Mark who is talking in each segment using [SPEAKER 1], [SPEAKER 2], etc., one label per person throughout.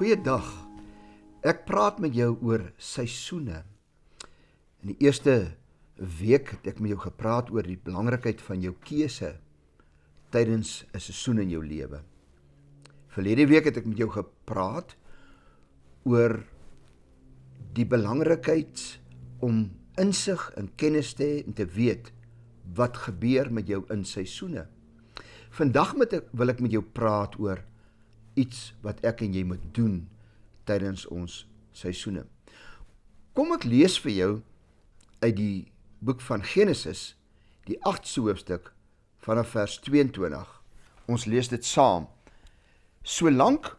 [SPEAKER 1] Goeiedag. Ek praat met jou oor seisoene. In die eerste week het ek met jou gepraat oor die belangrikheid van jou keuse tydens 'n seisoen in jou lewe. Verlede week het ek met jou gepraat oor die belangrikheid om insig en kennis te hê en te weet wat gebeur met jou in seisoene. Vandag wil ek met jou praat oor iets wat ek en jy moet doen tydens ons seisoene. Kom ek lees vir jou uit die boek van Genesis, die 8ste hoofstuk vanaf vers 22. Ons lees dit saam. Solank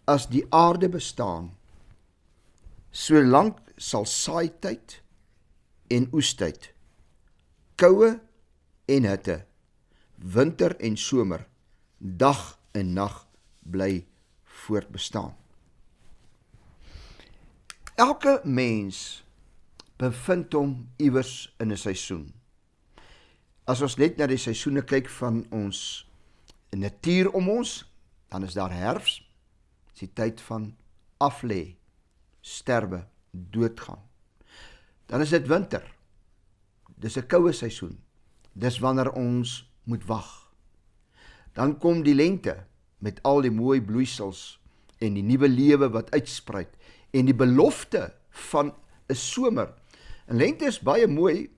[SPEAKER 1] as die aarde bestaan, solank sal saaityd en oestyd, koue en hitte, winter en somer, dag en nag bly voortbestaan. Elke mens bevind hom iewers in 'n seisoen. As ons net na die seisoene kyk van ons natuur om ons, dan is daar herfs, dis die tyd van aflê, sterwe, doodgaan. Dan is dit winter, dis 'n koue seisoen, dis wanneer ons moet wag. Dan kom die lente, met al die mooi bloeisels en die nuwe lewe wat uitspruit en die belofte van 'n somer. En lente is baie mooi,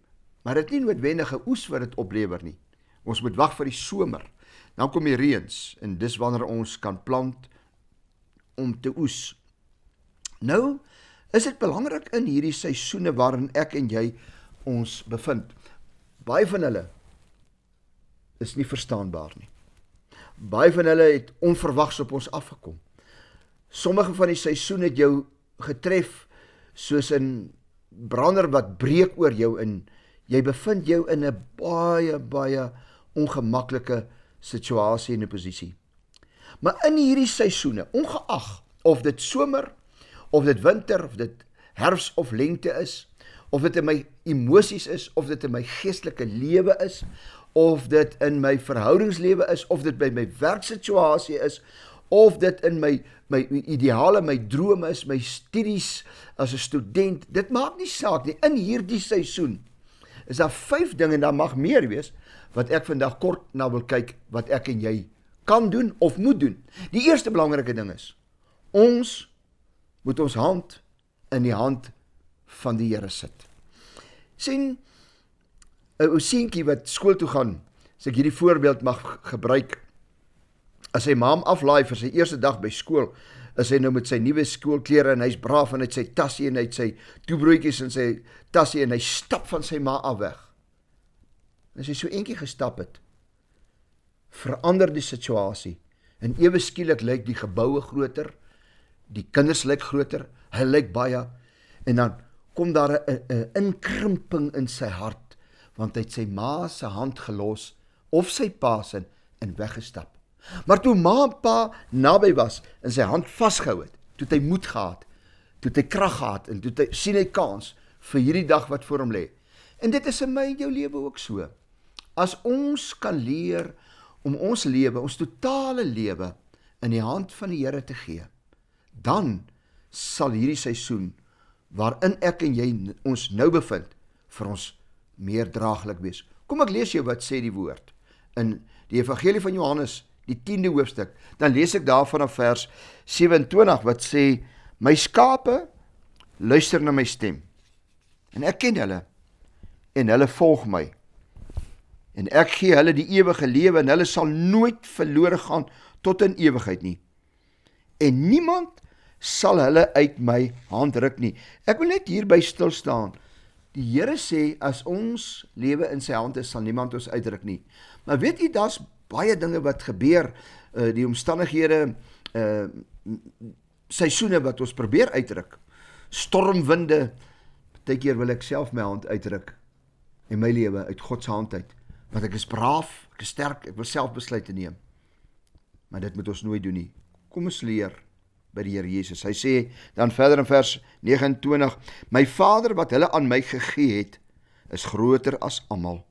[SPEAKER 1] maar dit nie noodwendig 'n oes wat dit oplewer nie. Ons moet wag vir die somer. Dan kom die reëns en dis wanneer ons kan plant om te oes. Nou is dit belangrik in hierdie seisoene waarin ek en jy ons bevind. Baie van hulle is nie verstaanbaar nie. Baie van hulle het onverwags op ons afgekom. Sommige van die seisoene het jou getref soos 'n brander wat breek oor jou en jy bevind jou in 'n baie ongemaklike situasie en 'n posisie. Maar in hierdie seisoene, ongeag of dit somer, of dit winter, of dit herfs of lente is, of dit in my emosies is, of dit in my geestelike lewe is, of dit in my verhoudingslewe is, of dit by my werksituasie is, of dit in my ideale, my drome is, my studies as 'n student, dit maak nie saak nie. In hierdie seisoen is daar 5 dinge, en daar mag meer wees, wat ek vandag kort na wil kyk, wat ek en jy kan doen of moet doen. Die eerste belangrike ding is, ons moet ons hand in die hand van die Here sit. Sien, 'n ou seentjie wat skool toe gaan, as ek hierdie voorbeeld mag gebruik, as sy ma hom aflaai vir sy eerste dag by skool, is hy nou met sy nuwe skoolklere en hy's braaf en hy het sy tassie en hy het sy toebroodjies in sy tassie en hy stap van sy ma af weg. En as hy so eentjie gestap het, verander die situasie en ewe skielik lyk die geboue groter, die kinders lyk groter, hy lyk baie, en dan kom daar 'n inkrimping in sy hart, want hy het sy ma se hand gelos, of sy pa se, en weggestap. Maar toe ma en pa naby was, en sy hand vasgehou het, toe het hy moed gehad, toe het hy krag gehad, en toe het hy sien hy kans, vir hierdie dag wat voor hom lê. En dit is in my en jou lewe ook so. As ons kan leer, om ons lewe, ons totale lewe, in die hand van die Here te gee, dan sal hierdie seisoen, waarin ek en jy ons nou bevind, vir ons meer draaglik wees. Kom ek lees jou wat sê die woord. In die Evangelie van Johannes, die 10de hoofstuk, dan lees ek daar vanaf vers 27, wat sê, my skape luister na my stem, en ek ken hulle, en hulle volg my, en ek gee hulle die ewige lewe, en hulle sal nooit verlore gaan, tot in ewigheid nie, en niemand sal hulle uit my hand ruk nie. Ek wil net hierby stil staan. Die Here sê, as ons lewe in sy hand is, sal niemand ons uitruk nie. Maar weet jy, daar's baie dinge wat gebeur, die omstandighede, seisoene wat ons probeer uitruk. Stormwinde, baie keer wil ek self my hand uitruk, in my lewe, uit God se hand uit. Want ek is braaf, ek is sterk, ek wil self besluite neem. Maar dit moet ons nooit doen nie. Kom ons leer by die Here Jesus. Hy sê dan verder in vers 29, my Vader wat hulle aan my gegee het, is groter as almal.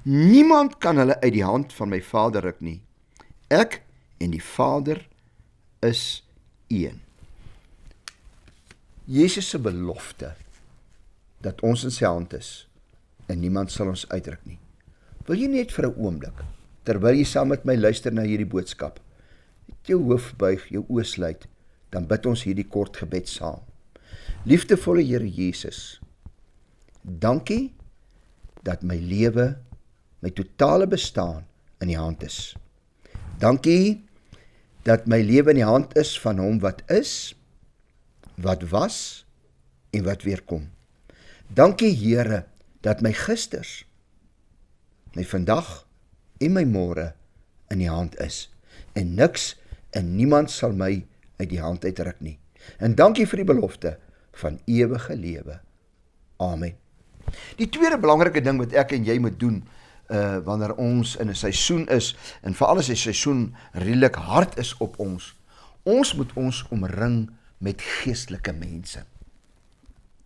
[SPEAKER 1] Niemand kan hulle uit die hand van my Vader ruk nie. Ek en die Vader is 1. Jesus se belofte, dat ons in sy hand is, en niemand sal ons uitdruk nie. Wil jy net vir 'n oomblik, terwyl jy saam met my luister na hierdie boodskap, jou hoof buig, jou oë sluit, dan bid ons hierdie kort gebed saam. Liefdevolle Here Jesus, dankie dat my lewe, my totale bestaan in die hand is. Dankie dat my lewe in die hand is van hom wat is, wat was en wat weer kom. Dankie Here dat my gisters, my vandag en my môre in die hand is en niks en niemand sal my uit die hand uitruk nie. En dankie vir die belofte van ewige lewe. Amen. Die tweede belangrike ding wat ek en jy moet doen wanneer ons in 'n seisoen is, en veral as die seisoen redelik hard is op ons moet ons omring met geestelike mense.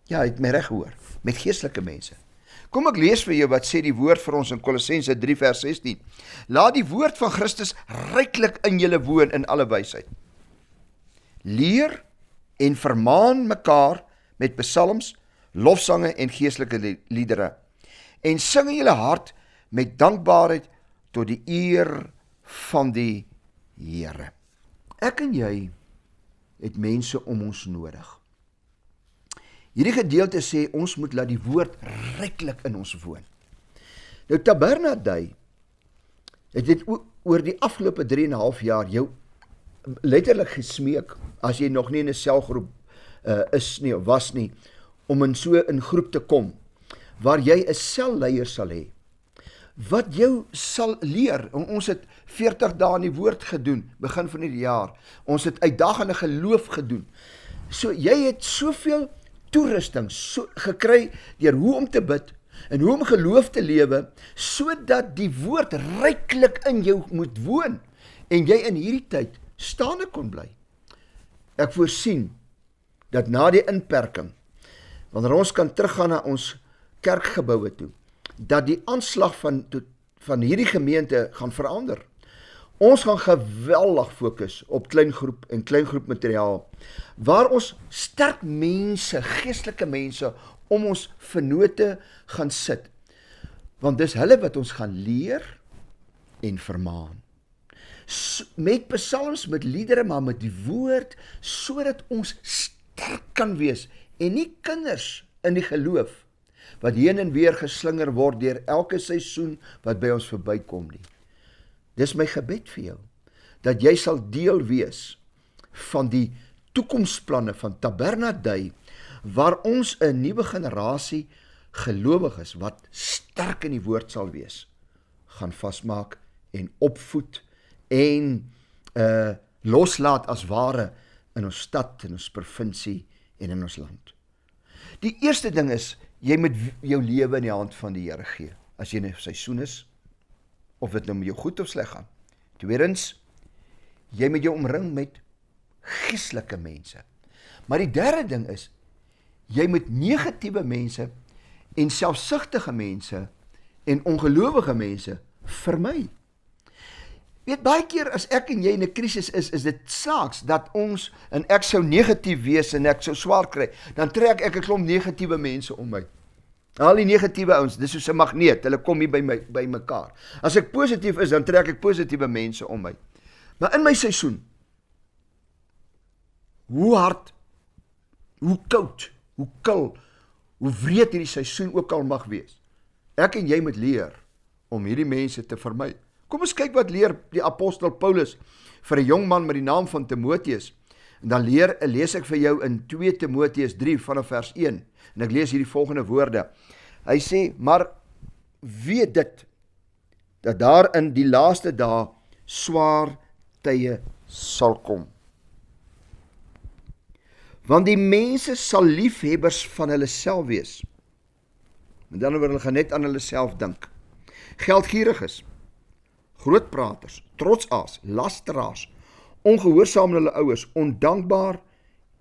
[SPEAKER 1] Ja, het my reg gehoor, met geestelike mense. Kom ek lees vir jou wat sê die woord vir ons in Kolossense 3 vers 16. Laat die woord van Christus ryklik in julle woon in alle wysheid. Leer en vermaan mekaar met psalms, lofsange en geestelike liedere. En sing in julle hart met dankbaarheid tot die eer van die Here. Ek en jy het mense om ons nodig. Hierdie gedeelte sê ons moet laat die woord ryklik in ons woon. Nou Tabernadei het dit oor die afgelope 3,5 jaar jou letterlik gesmeek, as jy nog nie in 'n selgroep is nie of was nie, om in so 'n groep te kom, waar jy 'n selleier sal hê, wat jou sal leer. Ons het 40 dae in die woord gedoen, begin van die jaar. Ons het uitdagende geloof gedoen. So jy het soveel toerusting gekry deur hoe om te bid en hoe om geloof te lewe, sodat die woord ryklik in jou moet woon en jy in hierdie tyd staande kon bly. Ek voorsien dat na die inperking, wanneer ons kan teruggaan na ons kerkgeboue toe, dat die aanslag van hierdie gemeente gaan verander. Ons gaan geweldig fokus op kleingroep en kleingroepmateriaal, waar ons sterk mense, geestelike mense, om ons vennote gaan sit. Want dis hulle wat ons gaan leer en vermaan. Met psalms, met liedere, maar met die woord, sodat ons sterk kan wees, en nie kinders in die geloof, wat heen en weer geslinger word deur elke seisoen wat by ons verbykom nie. Dis my gebed vir jou, dat jy sal deel wees van die toekomsplanne van Tabernadei, waar ons 'n nuwe generasie gelowiges wat sterk in die woord sal wees, gaan vasmaak en opvoed en loslaat as ware in ons stad, in ons provinsie en in ons land. Die eerste ding is, jy moet jou lewe in die hand van die Here gee, as jy in 'n seisoen is, of dit nou met jou goed of sleg gaan. Tweedens, jy moet jou omring met geestelike mense. Maar die derde ding is, jy moet negatiewe mense en selfsugtige mense en ongelowige mense vermy. Weet, baie keer as ek en jy in 'n krisis is dit snaaks dat ons, en ek sou negatief wees en ek sou swaar kry, dan trek ek 'n klomp negatiewe mense om my. Al die negatiewe ouens, dis soos 'n magneet, hulle kom hier by mekaar. As ek positief is, dan trek ek positiewe mense om my. Maar in my seisoen, hoe hard, hoe koud, hoe kil, hoe wreed hierdie seisoen ook al mag wees, ek en jy moet leer om hierdie mense te vermy. Kom ons kyk wat leer die apostel Paulus vir 'n jong man met die naam van Timoteus. En dan lees ek vir jou in 2 Timoteus 3 vanaf vers 1. En ek lees hierdie volgende woorde. Hy sê, maar weet dit, dat daar in die laaste dae swaar tye sal kom. Want die mense sal liefhebbers van hulle self wees. Met ander woorde, hulle gaan net aan hulle self dink. Geldgieriges, grootpraters, trotsaas, lasteraars, ongehoorsaam aan hulle ouers, ondankbaar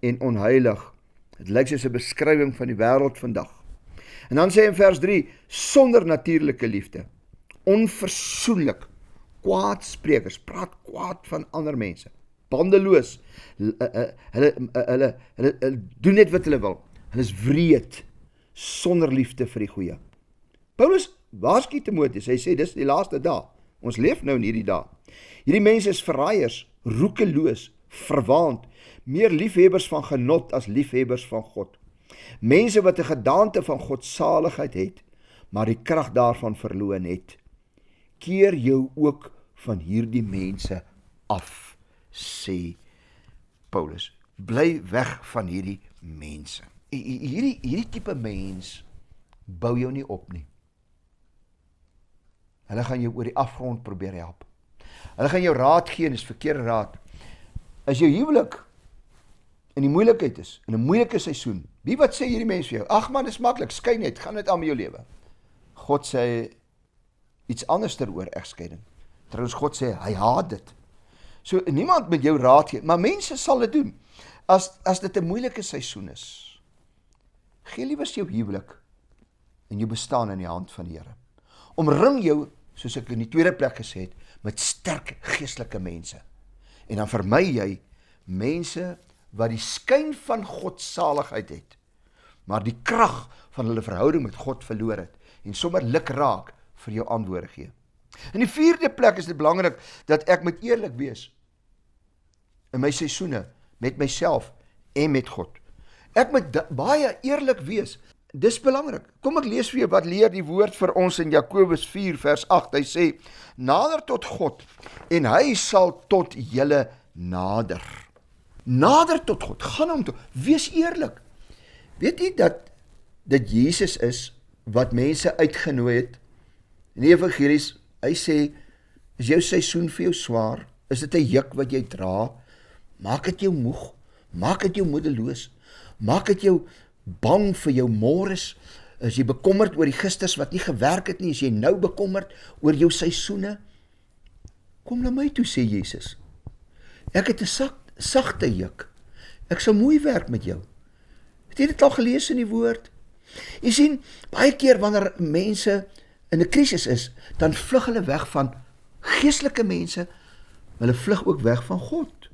[SPEAKER 1] en onheilig. Het lyk soos 'n beskrywing van die wêreld vandag. En dan sê in vers 3, sonder natuurlike liefde, onversoenlik, kwaadsprekers, praat kwaad van ander mense. bandeloos. Hulle doen net wat hulle wil. Hulle is wreed, sonder liefde vir die goeie. Paulus waarsku Timoteus, hy sê, dis die laaste dae. Ons leef nou in hierdie dae. Hierdie mense is verraaiers, roekeloos, verwaand, meer liefhebbers van genot as liefhebbers van God. Mense wat 'n gedaante van godsaligheid het, maar die krag daarvan verloon het. Keer jou ook van hierdie mense af, sê Paulus. Bly weg van hierdie mense. Hierdie tipe mens bou jou nie op nie. Hulle gaan jou oor die afgrond probeer help. Hulle gaan jou raad gee en dis verkeerde raad. As jou huwelik in die moeilikheid is, in 'n moeilike seisoen, wie wat sê hierdie mens vir jou? Ag man, dis maklik, skei net, gaan net aan met jou lewe. God sê iets anders oor egskeiding. Trouwens, God sê, hy haat dit. So, niemand met jou raad gee, maar mense sal dit doen. As dit 'n moeilike seisoen is, gee liewers jou huwelik en jou bestaan in die hand van die Here. Omring jou, soos ek in die tweede plek gesê het, met sterk geestelike mense. En dan vermy jy mense wat die skyn van godsaligheid het, maar die krag van hulle verhouding met God verloor het, en sommer lik raak vir jou antwoorde gee. In die vierde plek is dit belangrik dat ek moet eerlik wees in my seisoene, met myself en met God. Ek moet baie eerlik wees. Dis belangrik. Kom ek lees vir jou wat leer die woord vir ons in Jakobus 4 vers 8. Hy sê, nader tot God en hy sal tot julle nader. Nader tot God, gaan hom toe, wees eerlik. Weet jy dat Jesus is wat mense uitgenooi het? In die evangelies, hy sê, is jou seisoen vir jou swaar? Is dit 'n juk wat jy dra? Maak dit jou moeg? Maak dit jou moedeloos? Maak dit jou bang vir jou môres? Is jy bekommerd oor die gisters wat nie gewerk het nie? Is jy nou bekommerd oor jou seisoene? Kom na my toe, sê Jesus. Ek het 'n sagte juk. Ek sal mooi werk met jou. Het jy dit al gelees in die woord? Jy sien, baie keer wanneer mense in 'n krisis is, dan vlug hulle weg van geestelike mense, maar hulle vlug ook weg van God.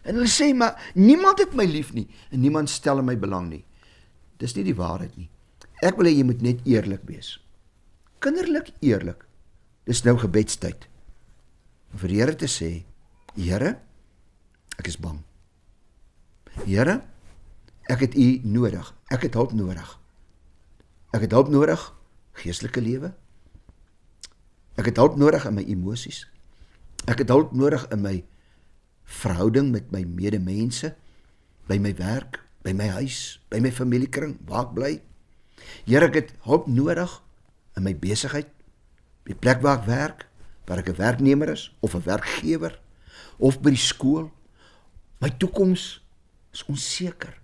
[SPEAKER 1] En hulle sê, maar niemand het my lief nie, en niemand stel in my belang nie. Dis nie die waarheid nie. Ek wil hê jy moet net eerlik wees. Kinderlik eerlik. Dis nou gebedstyd. Vir die Here te sê, Here, ek is bang. Here, ek het U nodig. Ek het hulp nodig. Ek het hulp nodig, geestelike lewe. Ek het hulp nodig in my emosies. Ek het hulp nodig in my verhouding met my medemense, by my werk, by my huis, by my familiekring, waar ek bly. Here, ek het hulp nodig in my besigheid, die plek waar ek werk, waar ek 'n werknemer is, of 'n werkgewer, of by die skool. My toekoms is onseker.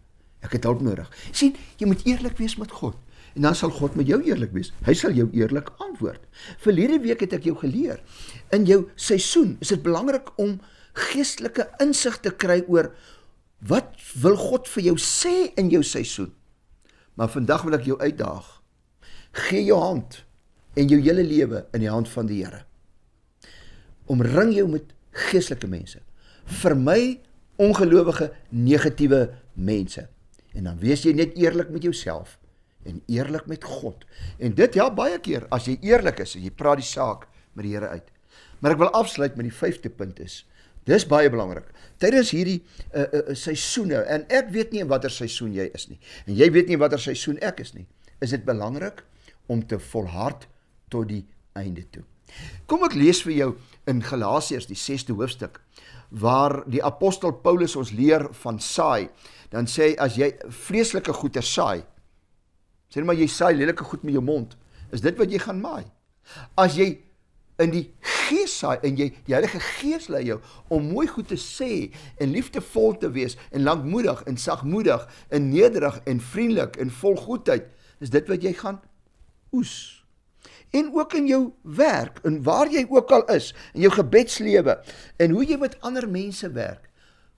[SPEAKER 1] Ek het hulp nodig. Sien, jy moet eerlik wees met God. En dan sal God met jou eerlik wees. Hy sal jou eerlik antwoord. Verlede week het ek jou geleer, in jou seisoen is dit belangrik om geestelike insig te kry oor wat wil God vir jou sê in jou seisoen. Maar vandag wil ek jou uitdaag. Gee jou hand en jou hele lewe in die hand van die Here. Omring jou met geestelike mense. Vermy ongelowige, negatiewe mense. En dan wees jy net eerlik met jouself en eerlik met God. En dit help baie keer as jy eerlik is en jy praat die saak met die Here uit. Maar ek wil afsluit met die 5de punt is, dis baie belangrik. Tydens hierdie seisoene, en ek weet nie in watter seisoen jy is nie, en jy weet nie in watter seisoen ek is nie, is dit belangrik om te volhard tot die einde toe. Kom ek lees vir jou in Galasiërs, die 6de hoofstuk, waar die apostel Paulus ons leer van saai. Dan sê hy, as jy vreeslike goeie saai, sê maar jy saai lelike goed met jou mond, is dit wat jy gaan maai. As jy in die gees saai, en die Heilige Gees lei jou om mooi goed te sê, en liefdevol te wees, en lankmoedig, en sagmoedig, en nederig, en vriendelik, en vol goedheid, is dit wat jy gaan oes. En ook in jou werk, en waar jy ook al is, in jou gebedslewe, en hoe jy met ander mense werk,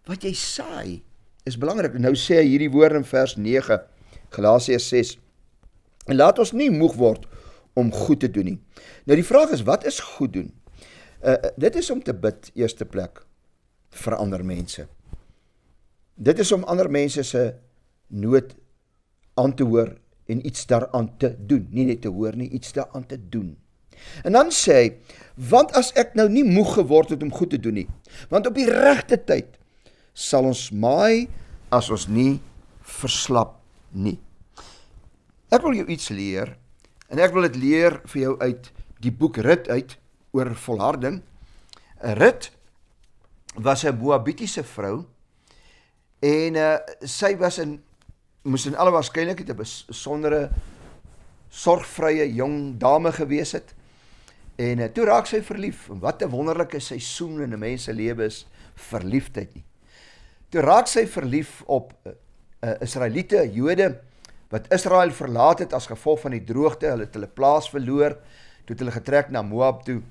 [SPEAKER 1] wat jy saai, is belangrik. Nou sê hy hierdie woord in vers 9, Galasiërs 6, en laat ons nie moeg word om goed te doen nie. Nou die vraag is, wat is goed doen? Dit is om te bid, eerste plek. vir ander mense. Dit is om ander mense se nood aan te hoor en iets daaraan te doen. Nie net te hoor nie, iets daaraan te doen. En dan sê hy, want as ek nou nie moeg geword het om goed te doen nie, want op die regte tyd sal ons maai as ons nie verslap nie. Ek wil jou iets leer, en ek wil dit leer vir jou uit die boek Rut uit, oor volharding. Rut was 'n Moabitiese vrou, en sy moes in alle waarskynlikheid 'n besondere, sorgvrye jong dame gewees het, en toe raak sy verlief. Wat 'n wonderlike seisoen in 'n mens se lewe is verliefdheid nie. Toe raak sy verlief op Israeliete, Jode, wat Israel verlaat het as gevolg van die droogte. Hulle het hulle plaas verloor, toe het hulle getrek na Moab toe.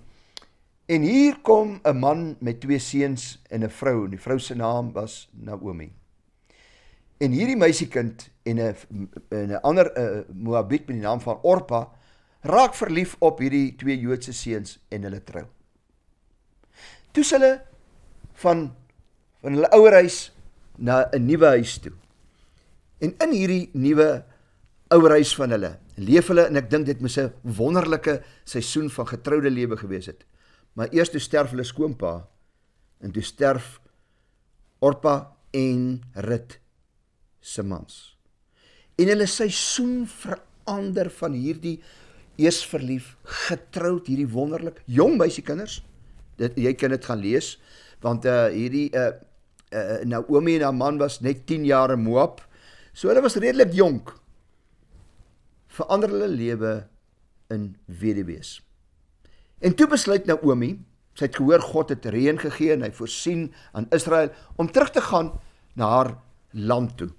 [SPEAKER 1] En hier kom 'n man met 2 seuns en 'n vrou, en die vrou se naam was Naomi. En hierdie meisiekind en 'n ander Moabiet met die naam van Orpa raak verlief op hierdie 2 Joodse seuns en hulle trou. Toe is hulle van hulle ouerhuis na 'n nuwe huis toe. En in hierdie nuwe ouerhuis van hulle leef hulle, en ek dink dit moes 'n wonderlike seisoen van getroude lewe gewees het. Maar eers toe sterf hulle skoonpa, en toe sterf Orpa en Rut se mans. En hulle seisoen verander van hierdie eers verlief, getroud, hierdie wonderlik, jong meisiekinders, jy kan dit gaan lees, want hierdie Naomi en haar man was net 10 jaar in Moab, so hulle was redelik jonk, verander hulle lewe in weduwees. En toe besluit Naomi, sy het gehoor God het reën gegee en hy voorsien aan Israel, om terug te gaan na haar land toe.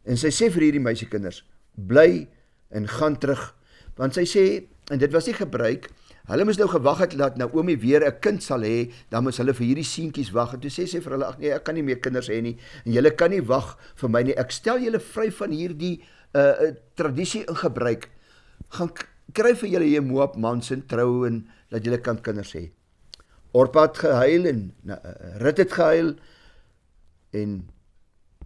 [SPEAKER 1] En sy sê vir hierdie meisiekinders, bly en gaan terug, want sy sê, en dit was nie gebruik, hulle moes nou gewag het dat Naomi weer 'n kind sal hê, dan moes hulle vir hierdie seentjies wag, en toe sê sy vir hulle, ag nee, ek kan nie meer kinders hê nie, en julle kan nie wag vir my nie, ek stel julle vry van hierdie tradisie en gebruik, gaan kry vir julle hier Moab mans en trou, en dat julle kan kinders hê. Orpa het gehuil, en Rut het gehuil, en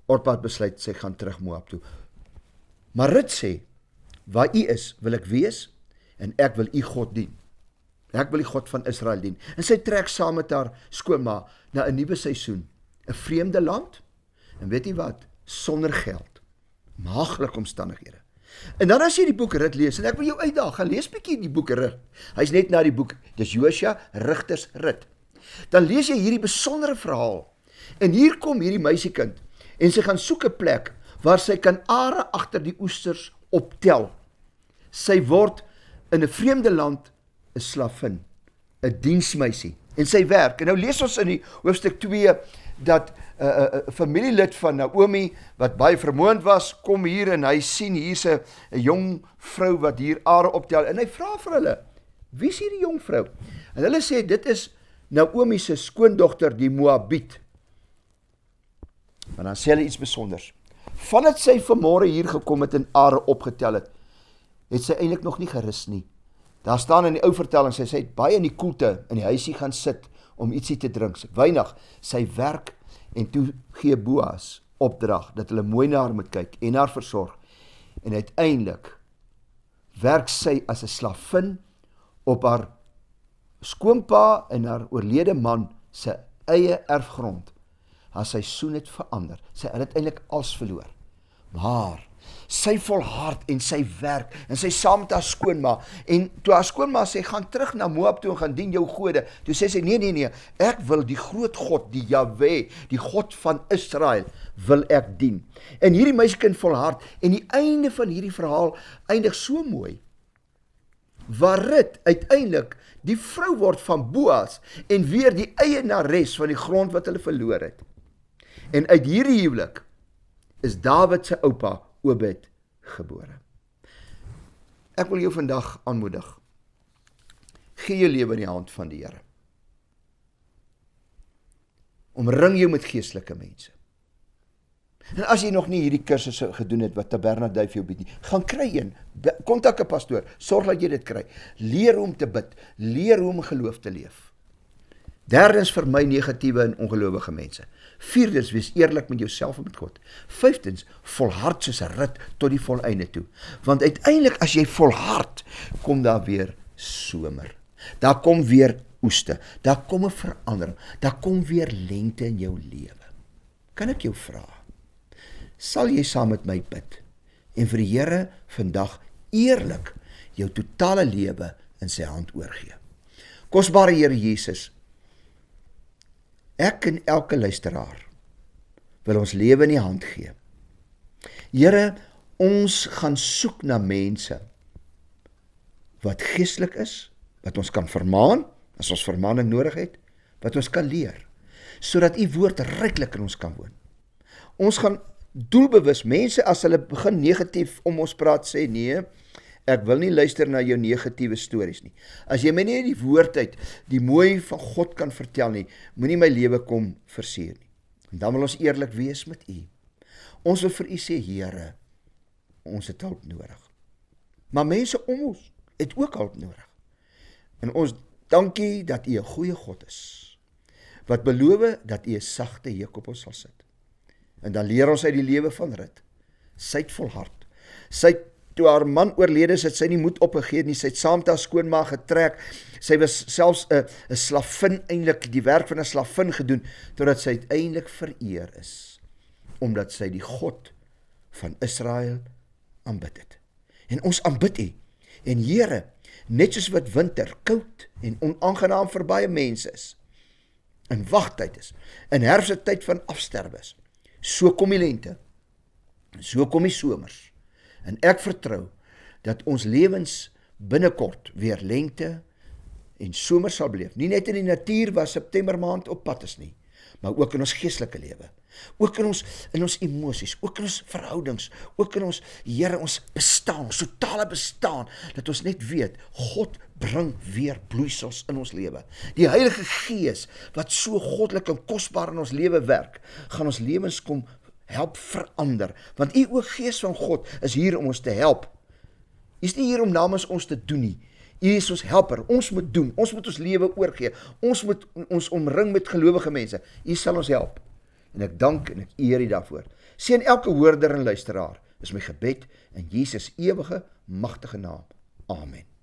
[SPEAKER 1] Orpa het besluit, sy gaan terug Moab toe. Maar Rut sê, waar u is, wil ek wees, en ek wil u God dien. Ek wil die God van Israel dien. En sy trek saam met haar skoonma na 'n nuwe seisoen, 'n vreemde land, en weet jy wat, sonder geld, maagdelike omstandighede. En dan as jy die boek Rut lees, en ek wil jou uitdaag, gaan lees bietjie die boek Rut. Hy's net na die boek, dis Josua, Rigters, Rut. Dan lees jy hierdie besondere verhaal, en hier kom hierdie meisiekind, en sy gaan soek 'n plek, waar sy kan are agter die oesters optel. Sy word in 'n vreemde land 'n slavin, 'n diensmeisie, en sy werk. En nou lees ons in die hoofstuk 2, dat 'n familielid van Naomi, wat baie vermoënd was, kom hier, en hy sien hier's 'n jong vrou, wat hier are optel, en hy vra vir hulle, wie is hierdie jong vrou? En hulle sê, dit is Naomi se skoondogter, die Moabiet. Maar dan sê hulle iets besonders. Vandat sy vanmôre hier gekom het en are opgetel het, het sy eintlik nog nie gerus nie. Daar staan in die ou vertelling, sy het baie in die koelte in die huisie gaan sit om ietsie te drink. Weinig, sy werk, en toe gee Boas opdrag dat hulle mooi na haar moet kyk en haar versorg. En uiteindelik werk sy as 'n slavin op haar skoonpa en haar oorlede man se eie erfgrond. Haar seisoen het verander. Sy het uiteindelik alles verloor. Maar sy volhard en sy werk, en sy saam met haar skoonma, en toe haar skoonma sê, gaan terug na Moab toe en gaan dien jou gode, toe sê sy, nee, ek wil die groot God, die Jahwe, die God van Israel, wil ek dien. En hierdie meisiekind volhard, en die einde van hierdie verhaal eindig so mooi, waar Rut uiteindelik die vrou word van Boas, en weer die eienares van die grond wat hulle verloor het. En uit hierdie huwelik is Dawid se oupa Obed gebore. Ek wil jou vandag aanmoedig, gee jou lewe in die hand van die Here. Omring jou met geestelike mense. En as jy nog nie hierdie kursusse gedoen het wat Tabernacle vir jou bied nie, gaan kry een, kontak 'n pastoor, sorg dat jy dit kry. Leer hoe om te bid, leer hoe om geloof te leef. Derdens, vermy negatiewe en ongelowige mense. Vierdens, wees eerlik met jouself en met God. Vyftens, volhard soos 'n rit tot die volleinde toe. Want uiteindelik as jy volhard, kom daar weer somer. Daar kom weer oeste. Daar kom 'n verandering. Daar kom weer lengte in jou lewe. Kan ek jou vra? Sal jy saam met my bid en vir die Here vandag eerlik jou totale lewe in sy hand oorgee? Kosbare Here Jesus, ek en elke luisteraar wil ons lewe in die hand gee. Here, ons gaan soek na mense wat geestelik is, wat ons kan vermaan, as ons vermaning nodig het, wat ons kan leer, sodat u woord ryklik in ons kan woon. Ons gaan doelbewus, mense as hulle begin negatief om ons praat, sê nee, ek wil nie luister na jou negatiewe stories nie. As jy my nie die woord uit, die mooi van God kan vertel nie, moenie my lewe kom verseer nie. En dan wil ons eerlik wees met u. Ons wil vir u sê, Here, ons het hulp nodig. Maar mense om ons het ook hulp nodig. En ons dankie dat u 'n goeie God is, wat beloof dat u 'n sagte juk op ons sal sit. En dan leer ons uit die lewe van Rut. Sy het volhard. Sy het, toe haar man oorlede is, het sy nie moed opgegee nie. Sy het saam met haar skoonma getrek. Sy was selfs 'n slavin, eintlik die werk van 'n slavin gedoen, totdat sy uiteindelik vereer is, omdat sy die God van Israel aanbid het. En ons aanbid u. En Here, net soos wat winter koud en onaangenaam vir baie mense is, in wagtyd is, in herfs 'n tyd van afsterwe is, so kom die lente, so kom die somers, en ek vertrou dat ons lewens binnekort weer lente en somer sal beleef, nie net in die natuur waar September maand op pad is nie, maar ook in ons geestelike lewe, ook in ons emosies, ook in ons verhoudings, ook in ons, Here, ons bestaan, ons totale bestaan, dat ons net weet, God bring weer bloeisels in ons lewe. Die Heilige Gees, wat so goddelik en kosbaar in ons lewe werk, gaan ons lewens kom help verander, want u o Gees van God is hier om ons te help. U is nie hier om namens ons te doen nie. U is ons helper, ons moet doen, ons moet ons lewe oorgee, ons moet ons omring met gelowige mense, u sal ons help. En ek dank en ek eer u daarvoor. Seën elke hoorder en luisteraar, is my gebed in Jesus ewige, magtige naam. Amen.